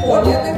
Pokoknya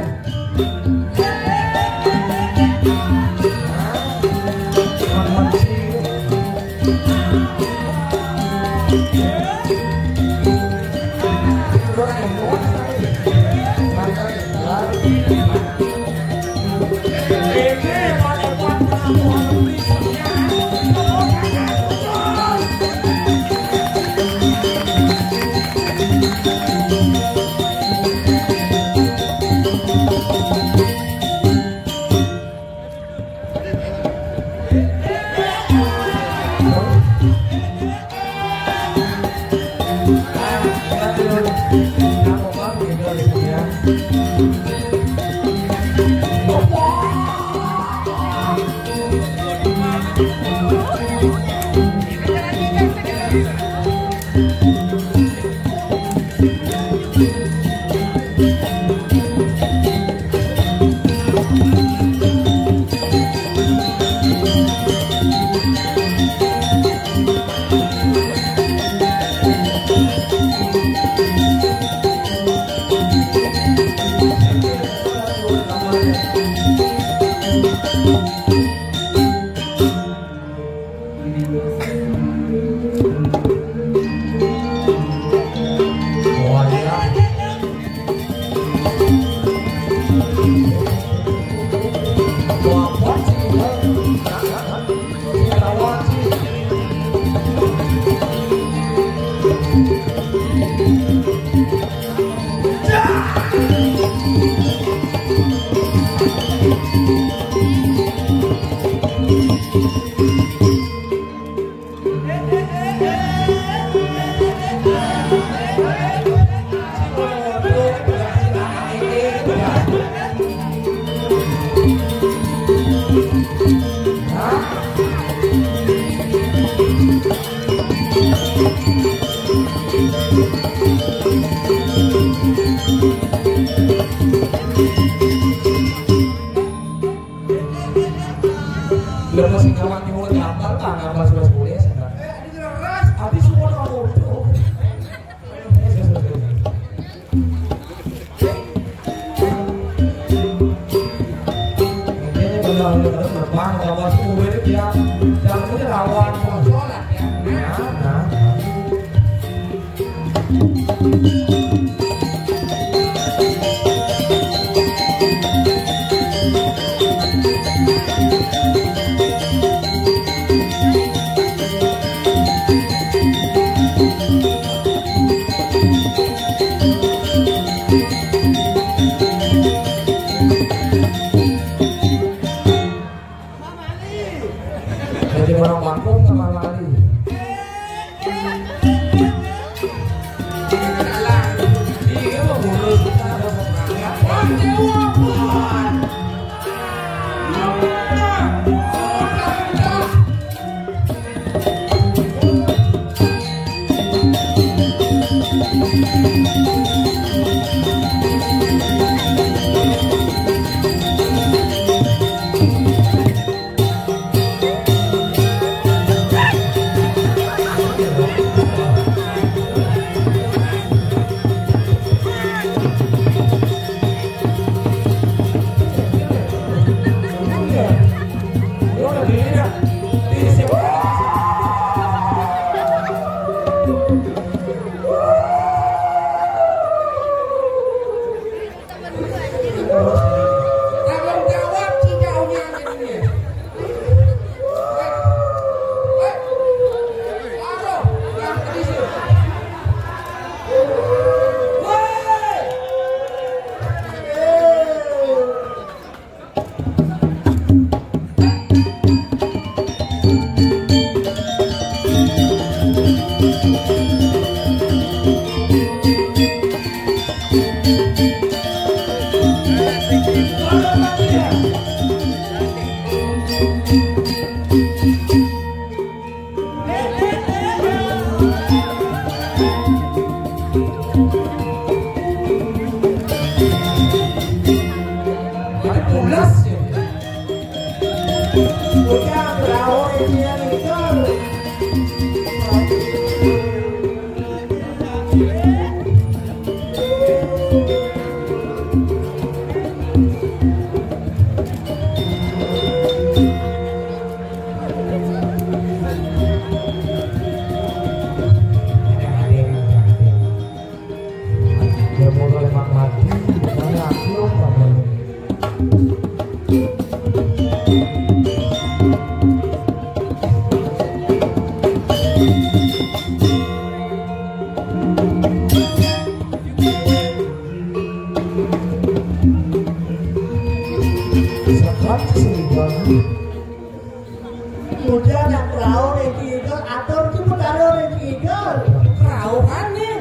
Udah nak kerau rekigal atur ki putaro rekigal. Kerau kan nih.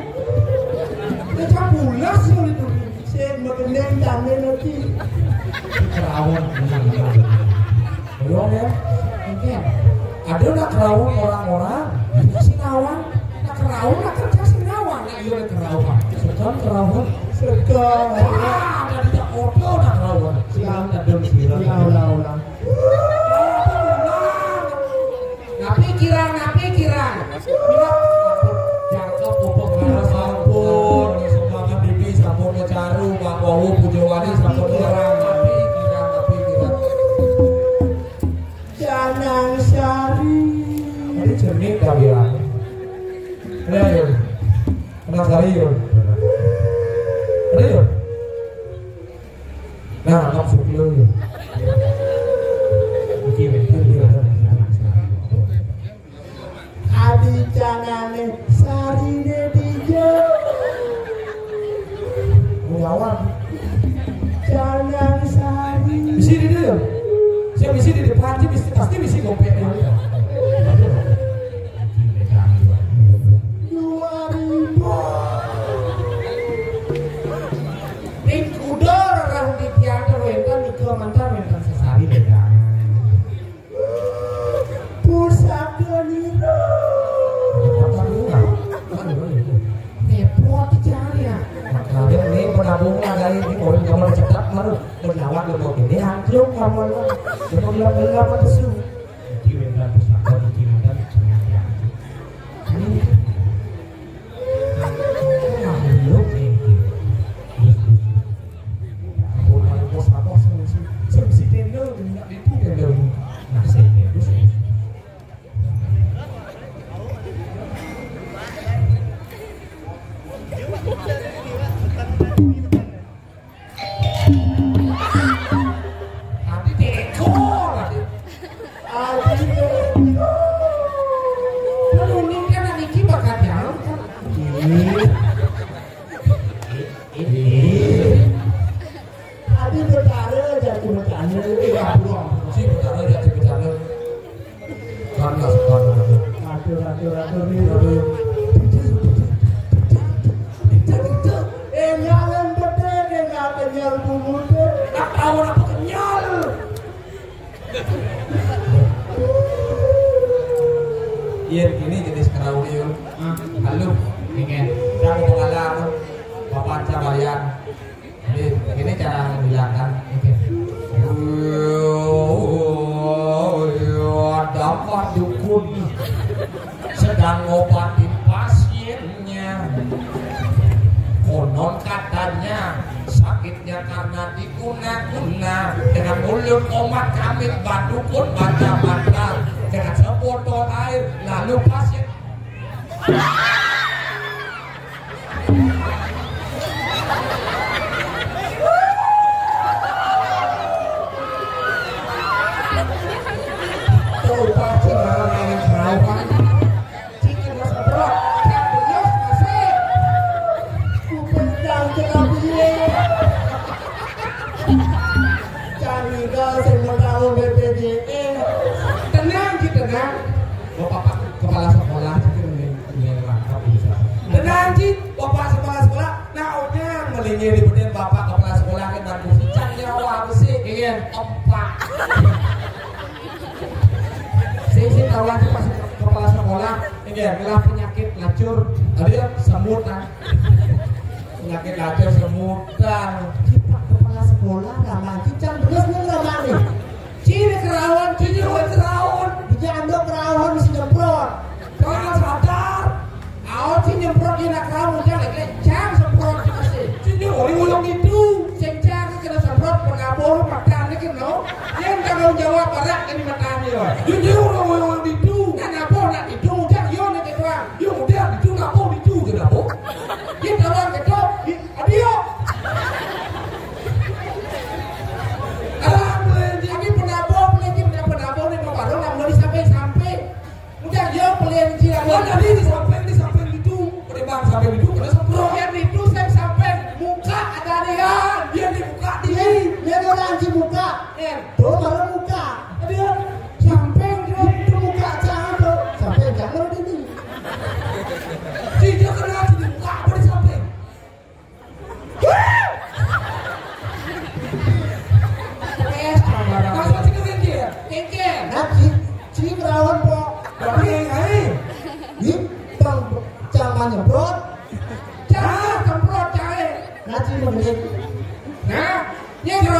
Kita bulas itu. Saya mengendeng tane nanti. Kerawon belum ya? Mungkin ada nak kerawon orang-orang kasih nawang, nak kerawon nak kerja kasih nawang, nak iya kerawon, sekarang kerawon, Sekarang. ada di auto nak kerawon, siang ada di siang, Ulang. Ngapikiran, jangka popok harus ampun, semangat bibi sampun ngecaru, Pak Wawu pujawani sampun orang, ngapikiran. Jangan Sari. Ini jernih tak bilang. Ayo, kenal sekali yuk. Ayo. Nah, langsung yuk. Adi jangan Sari dia. Mengawal. Jangan Sari. Misi di dia. Saya misi di depan, pasti misi gopek. 2000. Ning kuda orang di teater wentan juga mantan wentan sesari beda. Pusaka nira. Repot dicari ya. Makanya ini penabungnya dari ini orang kamar cetak maru berlawak lemot ini angklung kamar. Jangan bilang apa tuh. Jadi wentan pusaka di mantan semuanya. Ini iya ini jenis kerawil. Halo, ingin dan pengalaman Bapak Cabayan. Ini cara menghilangkan. Dapat dukun sedang ngobatin pasiennya. Konon katanya sakitnya karena diguna-guna dengan mulut omat kamit badukun baca-baca dengan sebotol air lalu pasien ini dibedain bapak kepala sekolah kan dan kursi nyawa apa sih ingin empat saya tahu lah pas kepala sekolah ini adalah penyakit lacur ada semut kan penyakit lacur semutan Kita kepala sekolah ramah cicang terus nih ramah nih. ciri kerawon Dijandok kerawon si nyemprot. jangan sadar awal si nyemprot ini kerawon jangan lecang semprot ini orang itu cengcang kena semprot pengabuh makan ini kan yang tanggung jawab berat ini makan ini orang itu nak ngabuh nak itu jangan yo nak itu yo udah itu ngabuh itu kenapa kita orang itu adio lagi pengabuh lagi pengabuh ini baru nak mau sampai udah yo pelian jiran nanti sampai itu bang sampai itu kena semprot yang itu saya sampai muka ada dia dibuka di Dia orang si muka. Tuh baru muka.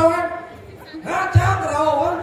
kerawan. Ngajak kerawan.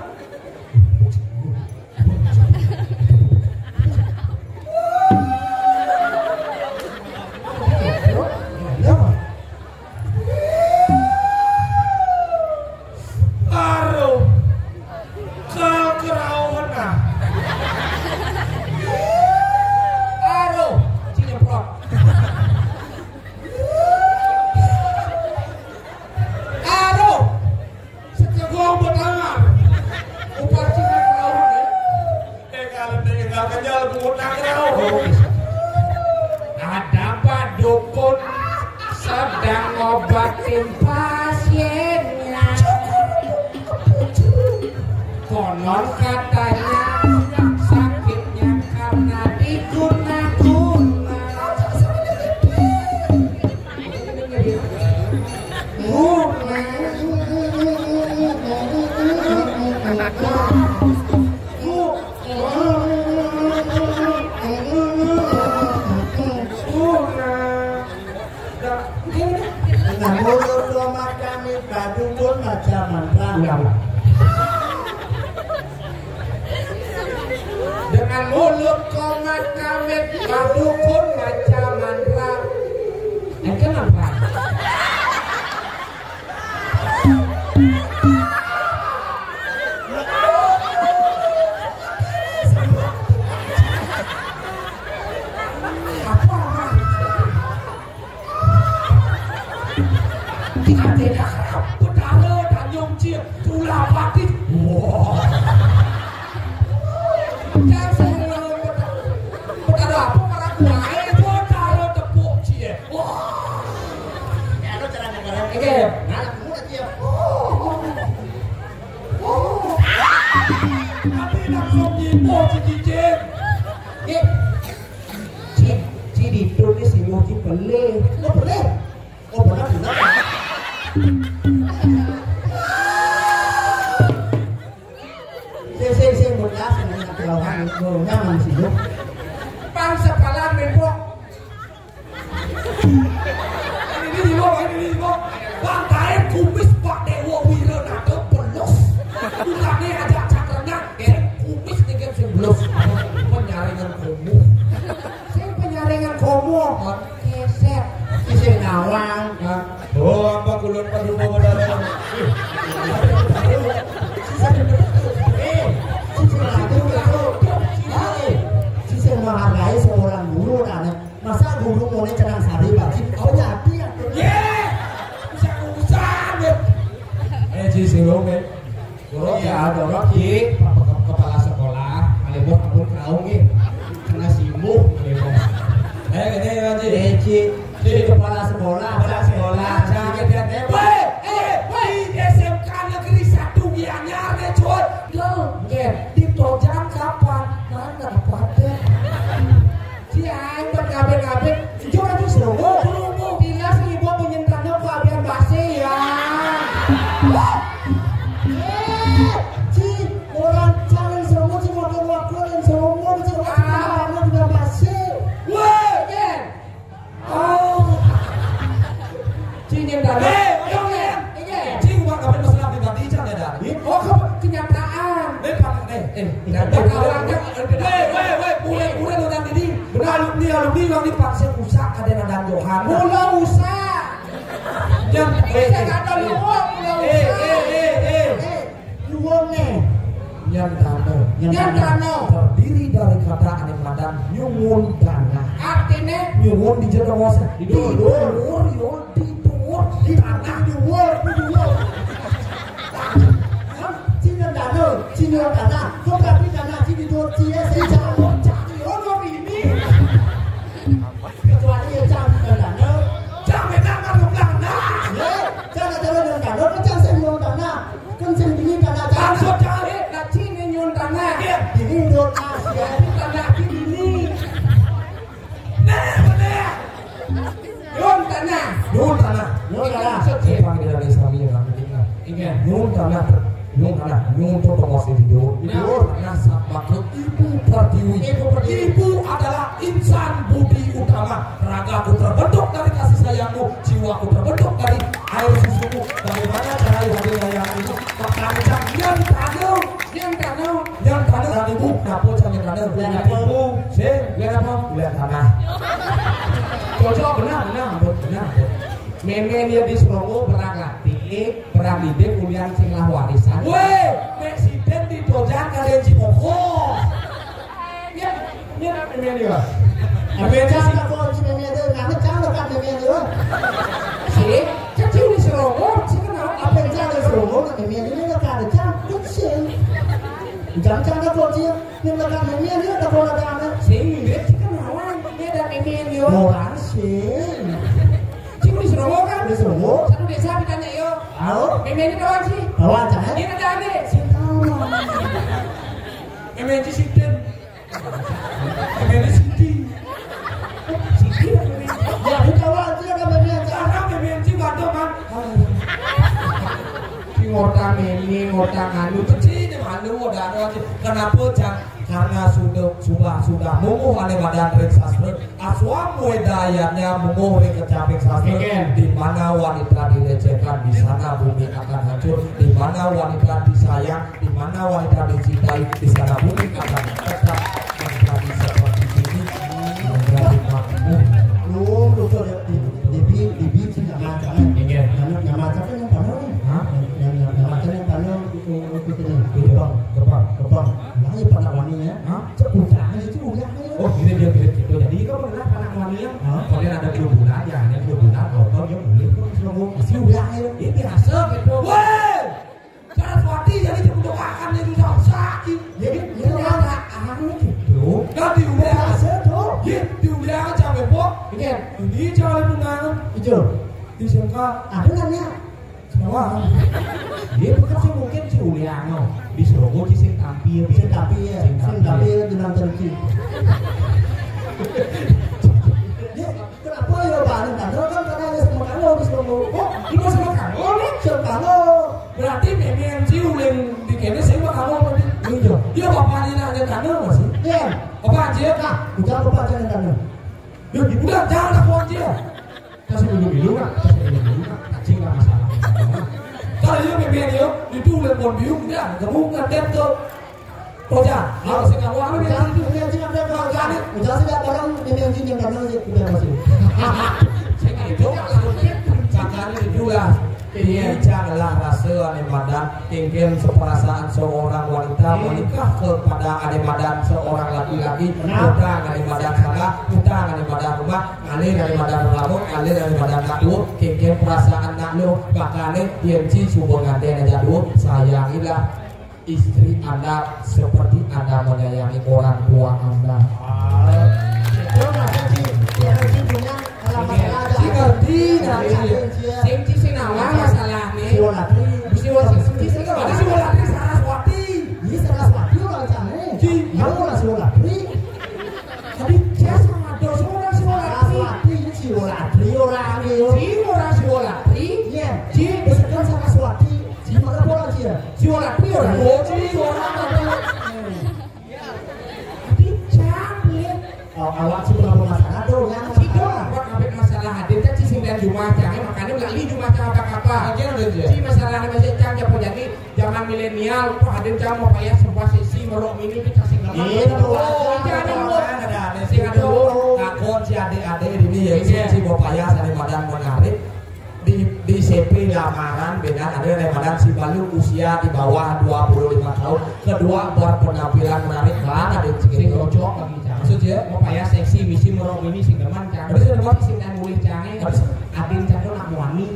Ada Pak Dukun sedang ngobatin pasiennya. Konon katanya sakitnya karena diguna-guna. Mulut rumah kami badukun macam-macam. Dengan mulut komat kami badukun macam-macam. Kenapa? Kepala sekolah, alebok kabur kau nih, kena sibuk, Jadi kepala sekolah, SMK negeri 1 Gianyar deh coy. Di Tojang kapan? Mana dapatnya? Si Aing berkabe-kabe, coba tuh seru. Bila si ibu penyentannya keabian basi ya. Orang cari semua cuma waktu dan semua cuma udah basi. Alumni yang dipaksa usaha ada nadang Johan. Mula usaha. Jangan ada luang mula usaha. Luang nih. Yang tanah terdiri dari kata aneh madan nyungun dana. Artinya nyungun di jaga wasa. Tidur di tanah nyungun. Cina dana. Kau tapi dana cini dua cia sejalan. Ibu adalah insan budi utama. Ragaku terbentuk dari kasih sayangmu, jiwaku terbentuk dari air susumu. Bagaimana cara hadir yang tanah. Lihat apa? Lihat apa? Lihat tanah. Cocok benar. Meme dia di Solo perang latih, perang ide kuliah sing lah warisan. Weh, presiden di Dojan kalian si Koko. Ya, meme dia. Meme jangan kau si meme itu, kami jangan kan meme itu. Si, kecil di Solo, si kenal Apa yang jangan Solo, meme itu ni nak ada jangan kecil. Jangan kau dia, meme nak meme itu tak boleh ada. Si Inggris si kenalan, dia ada meme dia. Orang sih. Di Solo kan? Di Solo. Satu desa ditanya yo. Tahu? Meme ini kawan sih. Kawan jangan. Ini ada ane. Meme ini Siden. Meme ini Sidi. Sidi lah meme. Ya, kawan dia kan meme jangan. Karena meme ini waduh kan. Si ngorta meme, ngorta nganu kecil ni malu ada. Kenapa jangan? Karena sudah munguh ane badan reksastra aswam wedayatnya munguh di kecaping sastra di mana wanita dilecehkan di sana bumi akan hancur di mana wanita disayang di mana wanita dicintai di sana bumi akan tetap menjadi seperti ini menjadi makmur Lu betul di beach nama jangan. Nama macam yang panas ni. Yang macam yang panas itu kebang. Lagi panas wanita. Ceputan itu udah. Oh gini dia gitu. Jadi kau pernah panas wanita? Kalau ada kelubunan aja, ada kelubunan kotor dia boleh kok selongo masih udah ini biasa gitu. Weh, Saraswati jadi dibutuhkan itu sakit. Jadi ada aneh gitu. Kan diudah Biasa tuh. diudah aja bebok. Ini jangan tunangan. Itu. Disangka Ada nanya. semua. Dia bukan sih mungkin si Uliano di Solo di sing tampil Sing tapi dengan terci. Dia kenapa ya balik tadi kan karena ada sama kamu habis kamu. Oh, ini sama kamu nih. Sama kamu. Berarti memang si Ulin di kene sama kamu apa nih? Iya. Dia bapaknya nanya kamu masih? Iya. Apa aja kak? Udah apa jangan kamu. Udah jangan aku aja. Kasih dulu kak. Cacing lah masalah. Kalau dia memang dia itu Ulin pun biung dia, kamu ngadep tuh. Koja, harus kamu apa nih? Jangan punya jangan ada kau jangan. Udah sudah orang ini yang jin yang kamu udah masih. Saya itu cakapnya juga. Ini janganlah rasa ane badan ingin seperasaan seorang wanita menikah kepada ane badan seorang laki-laki. Utang ane badan sana, utang ane badan rumah, ngalir ane badan lalu, ngalir ane badan naklu, ingin perasaan naklu, bakane yenci subur ngaden aja dulu. Sayangilah istri Anda seperti Anda menyayangi orang tua Anda. Itu masa sih yang punya masalah ada. Si ngerti nanti sing nawa masalah nih. Si Wolatri Saraswati. Ini Saraswati orang sana. Yang orang Wolatri. Tadi saya sama dos orang si Wolatri. Si Wolatri orang itu. Si orang si Wolatri. Iya. Si besekan Saraswati. Si mana orang dia? Si Wolatri orang. Oh, si orang itu. Tadi canggih. Awak sih belum masalah tuh yang Si dong buat ngabek masalah hadir kan si sembilan Jumat jangan makanya melalui Jumat apa. Si masalah masih canggih apa jadi zaman milenial kok hadir jam mau payah sebuah sesi merok mini dikasih nama. Si ada ngakon si adik-adik ini ya si bapaya dari badan menarik di CP lamaran dengan ada dari badan si Balu usia di bawah 25 tahun kedua buat penampilan menarik banget ada sing cocok lagi maksudnya mau payah seksi misi merok mini sing deman canggih terus ada sing dan mulai canggih adin canggih nak wani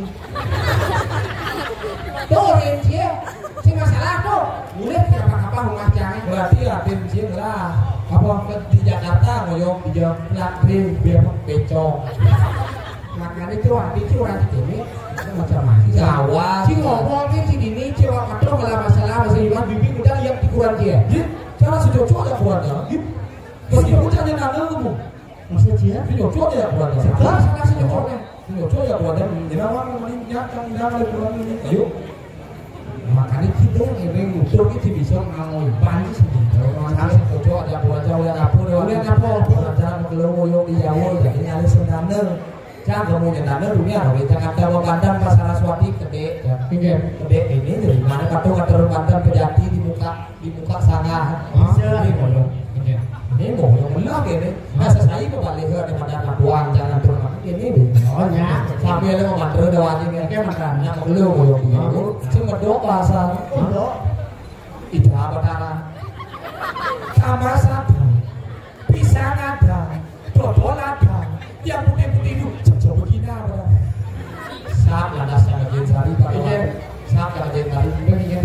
tuh dia sing masalah tuh mulai apa rumah canggih berarti adin sing lah apa di Jakarta ngoyong di Jakarta biar becok makanya itu hati itu orang ini macam masih Jawa si ngomongnya si ini si orang katro kalau masalah masih lima bibi udah lihat di kurang dia cara sejauh ada kurangnya terus ibu jangan nanya kamu maksud dia? Sejauh ya kurangnya salah sejauh ya kurangnya jadi orang melihat yang tidak kurang ini ayo makanya kita yang usul kita bisa ngomong banyak sih kalau sejauh ada kurangnya udah apa cara keluar di Jawa jadi nyari sebenarnya jangan kamu nyendana dunia loh jangan ada Bandan Pak Saraswati gede gede ini dari mana kata Bandan Pejati di muka sana bisa ini mau yang belah gini. Nah saya mau balik ke daripada matuan jangan turun makan ini deh. Oh ya. Sambil lo mantel doa ini kayak makannya mau lo mau yang ini. Cuma doa bahasa. Doa. Itu apa cara? Sama satu. Pisang ada, dodol ada, yang putih-putih itu jauh begini apa? Saat ada saya kerjain sari Pak. Saat kerjain sari,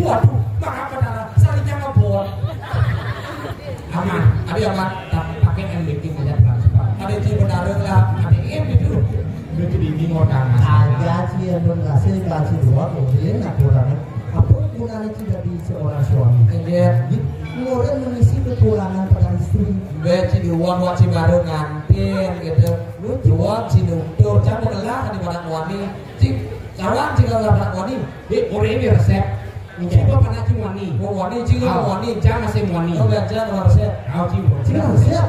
waduh, maaf benar, sarinya ngebor. Aman, ada yang pakai MVP aja Pak. Ada yang benar lah, ada yang itu. Udah jadi bingung kan? Ada sih yang berhasil kasih dua, kemudian aturannya. Apa gunanya tidak di seorang suami? Kemudian mengisi kekurangan pada istri. Beci diuang buat si baru ngantin gitu. Jual si nutur, jangan lelah di mana wani. Si kawan si kalau dapat wani, ini resep. Coba mana si wani? Wani juga wani, jangan si wani. Oh belajar resep. Kau Cina resep.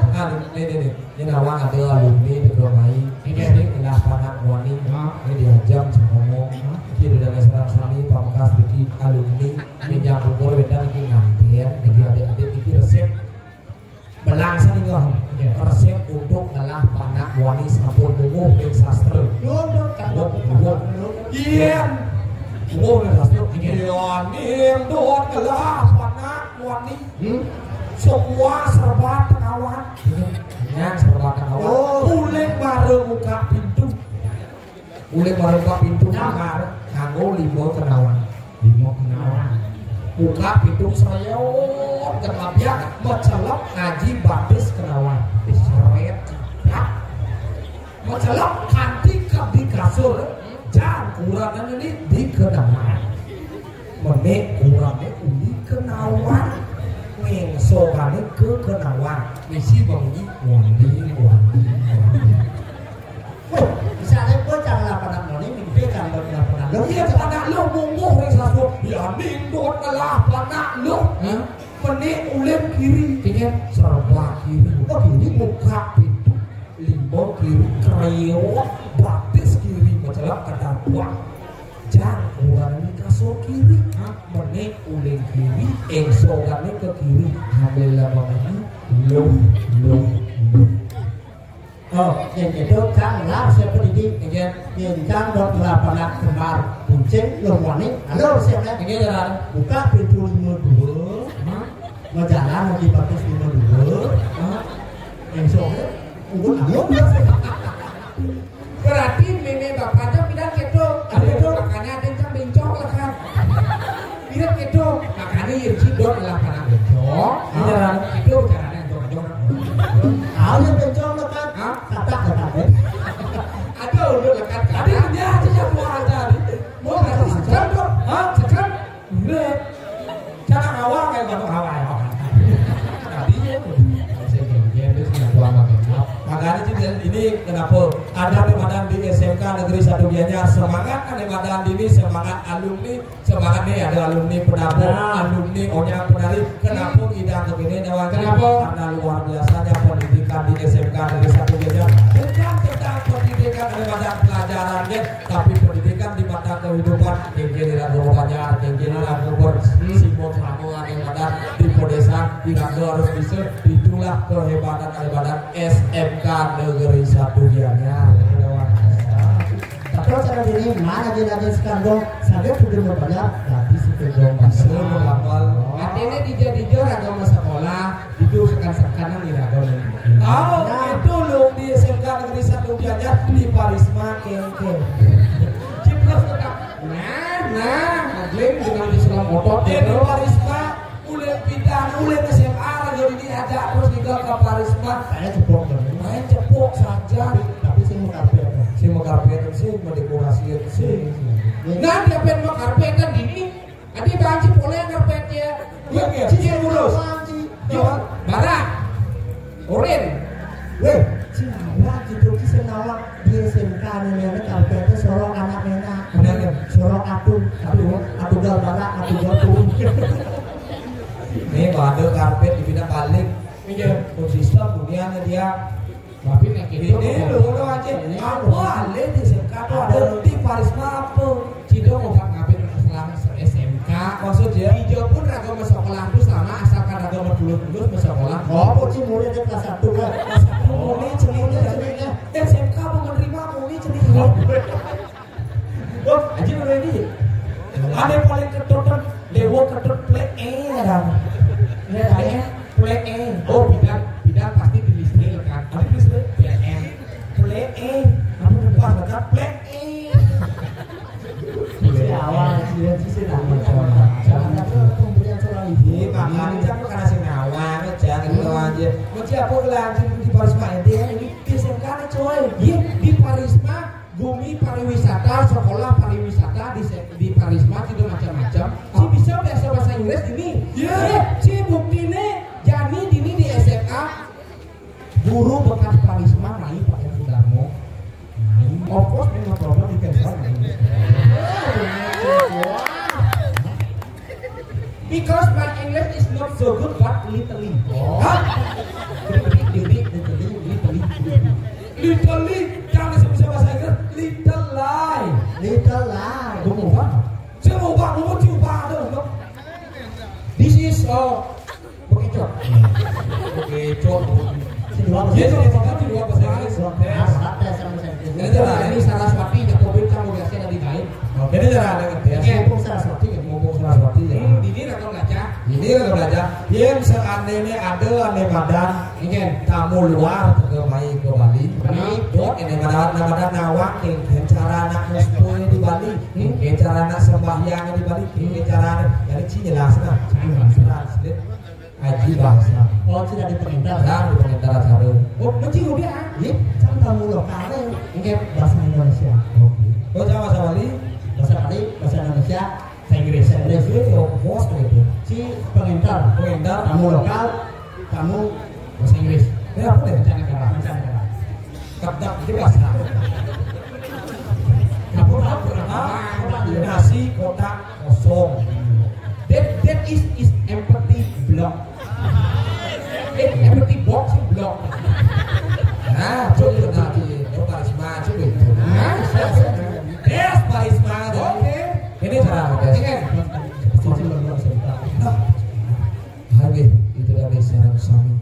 Ini nawang ada alumni di Bromai. Ini adalah anak wani. Ini diajak ngomong. Ini udah restoran sani pamkas bikin alumni. Ini yang umur beda bikin ngantin. Ini adik-adik bikin resep. Belangsa nih kok, resep untuk adalah panak wani sabun bungu dan sastra. Iya, bungu dan sastra. Iya, dot adalah panak wani. Semua serba kawan. Yang serba kawan. Ulek baru buka pintu. Ulek baru buka pintu kamar. Kanggo limo kenawan. Buka pintu serayot kenapnya mencelok ngaji baptis kenawan diseret mencelok kanti di kasur jangan kurangnya ini di kenawan menek kurangnya di kenawan mengsokannya ke kenawan misi bangi wandi Misalnya gue jangan pada moni mimpi kan pada lo iya pada lo mungguh yang satu ya nindot adalah pada lo menik ulem kiri tinggal serba kiri oh gini buka pintu limbo kiri kreo baptis kiri mencelak kata buang jangan kurang ini kasur kiri menik ulem kiri engsogannya ke kiri hamillah banget lo oh yang itu janganlah saya pendidik yang jangan buat lapangan kembar kuncing lomwani halo siapa ini jalan buka pintu 52 mau jalan mau dibaptis 52 yang sore unggul berarti nenek bapaknya pindah kedo ada itu makanya ada yang bencok lah kan pindah kedo makanya yang cidot lah para bencok jalan itu caranya bencok yang bencok lah kan kata ada udah lekat ada dia aja buah aja mau berarti sekarang dong sekarang bener cara awal kayak batu awal tadinya makanya ini kenapa ada Ramadan di SMK Negeri 1 Gianyar semangat kan Ramadan ini semangat alumni semangat nih ada alumni penabung alumni Onya Penari kenapa idang begini dewan kenapa karena luar biasanya pendidikan di SMK Negeri 1 Gianyar bukan tentang pendidikan Ramadan pelajarannya tapi pendidikan di mata kehidupan kengkiriran banyak kengkiriran kubur Simon Ramuan yang ada di Podesa tidak harus bisa itulah kehebatan SMK Negeri 1 Gianyar. Terus cara ini mana aja sekarang saya sudah banyak tapi sudah dong masih mengawal. Artinya dijadikan agama sekolah itu sekarang di agama. Itu loh di SMK Negeri 1 Gianyar di Parisma Kengke. Ciplos tetap. Nah, klaim dengan Islam motor di Parisma mulai pindah mulai ke SMA lagi ini ada terus juga ke Parisma. Saya cepok main cepok saja tapi saya mau karpet si mau karpetan sih mau dekorasi sih nah dia pengen mau karpetan gini adi banci boleh karpetnya iya cincin mulus barak oren weh Cina gitu kisah nawak di SMK nih karpetnya sorok anak nenek benar kan sorok atu gal barak atu gal turun nih ada karpet di bidang balik konsisten kemudian dia tapi nek ini lho aja apa le di SMK tuh ada di Parisma apa Cido mau ngapin selama SMK maksudnya hijau pun agama sekolah itu sama asalkan agama lulus ke sekolah. Oh, sih mulai dari kelas 1 kan. Kelas 1 mulai celingnya. SMK menerima mulai celingnya. Oh, aja mulai ini. Ada yang paling ketut Dewa ketut plek kan. Plek Oh, bidang pasti di listrik kan. Ada di listrik PN. Plek kamu lupa kan plek awal sih nama pemberian seorang ini makanya jangan karena si ngawang aja gitu aja macam apa lagi di Parisma ini di SMK nih coy di Parisma bumi pariwisata sekolah pariwisata di Parisma itu macam-macam si bisa bahasa Inggris ini si bukti nih jadi ini di SMA guru bekas Parisma naik pakai Sudarmo of course memang problem di cancel because my English is not so good but literally. Literally, jangan sebut bahasa Inggris. Little lie. Gue mau bang. Saya mau bang, mau coba dong. This is bekicot. Jadi dua bahasa Inggris. Ini Saraswati, Jakobi, kamu biasa dari baik. Jadi jangan ada gitu ya. Mumpung Saraswati. Ini akan belajar. Yang seandainya ada aneh badan, ingin tamu luar ke Bali. Ini buat ini badan nawak, ingin cara anak muspul di Bali, ingin cara anak sembahyang di Bali, ingin cara dari Cina jelasnya. Translate Haji bahasa. Oh, tidak di pengintar. Di pengintar ada. Oh, macam udah. Kan tamu lokalnya ingin bahasa Indonesia. Oh, bahasa Bali, bahasa Indonesia. Inggris itu bos itu si pengintar tamu lokal tamu bahasa Inggris ini apa nih mancanegara kapdak itu bahasa apa nasi kotak kosong that is empty block empty box block nah coba nanti Parisma coba itu yes Parisma oke ini cara Hai itu dari sarang sami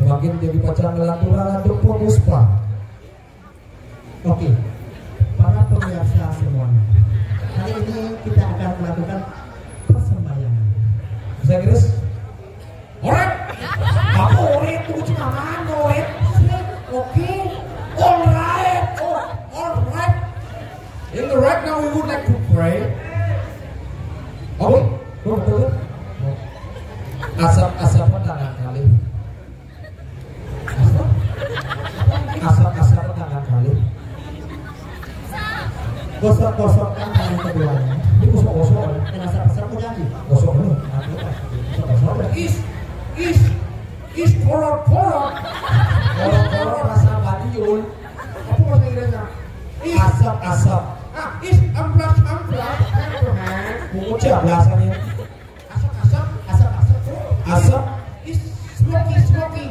makin jadi pacar ngelanturan untuk Puspa. Oke, para pemirsa semuanya, hari ini kita akan melakukan persembayangan. Bisa Inggris? Alright. Apa alright? Tunggu cuma mana alright? Oke. Alright. Alright. In the right now we would like to pray. Oke. Betul. Asap tangan kali. Asap tangan kali. Gosok-gosokkan tangan keduanya. Ini gosok-gosok. Dan asap-asap menjadi. Gosok dulu. Is kolor rasa badiul. Apa bahasa Inggrisnya? Asap. Is amplas. Mengucap bahasanya. Asap is smoky.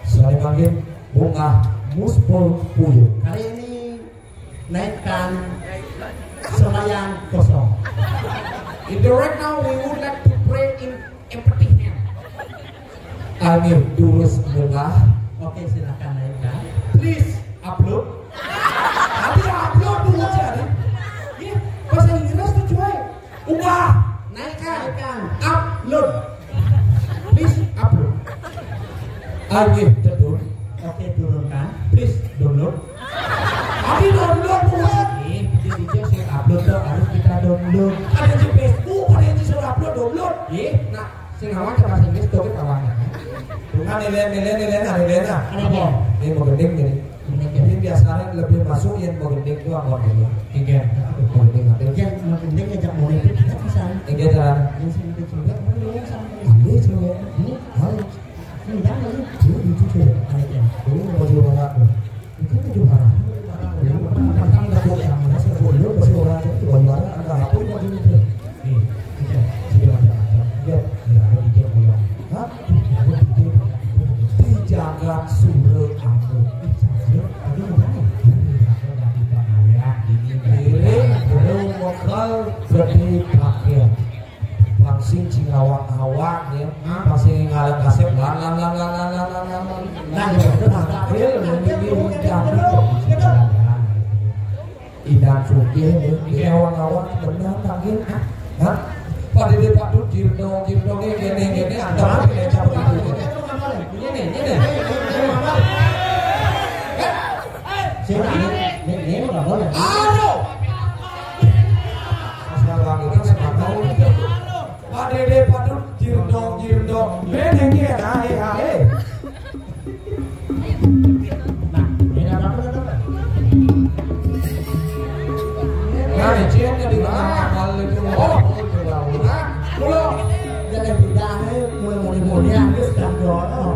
Saya panggil bunga muspul puyuh. Hari ini naikkan sembahyang kosong. In the right now we would like to pray in empty hand. Amir tulus bunga. Oke, silakan naikkan. Please upload. Nanti upload dulu cari. Ya, bahasa Inggris tuh cuy. Ubah. Naikkan. Upload. Please upload. Amir turun. Oke, turunkan. Please download. Abi download buat. Dia saya upload dong, harus kita download. Ada di Facebook, ada yang disuruh upload download. Nah, saya ngawang ke bahasa Inggris tuh kawan. Bukan nilai. Apa? Ini mau gending jadi. Ini biasanya lebih masuk yang mau gending itu apa ini? Tiga. Mau gending ada. Yang mau gending ngajak mau itu tidak bisa. Tiga jalan. Yang sini itu juga boleh sampai. Ambil semua. Ini Harus. ini jangan ini. Itu tuh. Naikkan. Dulu mau jual apa? Itu tuh jual. Pertama nggak boleh. Masih boleh masih orang itu jual ada apa yang mau jual? Nih, sudah ada. Ya, ada di dia. Hah? Dijaga suruh aku. Aduh, mana? Ini belum bakal jadi pakaian. sing awak-awak ya masih ngalang kasep lang. Nah itu takdir lebih jam Idam Sugih ya awak-awak benar takdir hah pada dia Pak Dut jirdo gini ada apa yang cabut itu ini ini aduh masalah ini sekarang Pak Dede Pak Dut jirdo ini hai nah ini apa nah ciannya di mana itu Mula jadi bidangnya mulai habis dan dono.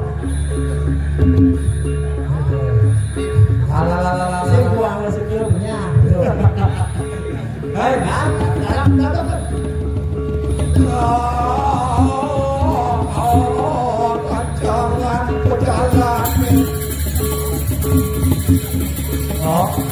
Alah. Saya buang sekiranya. Hei, dalam. Kancangan pejalan. Oh.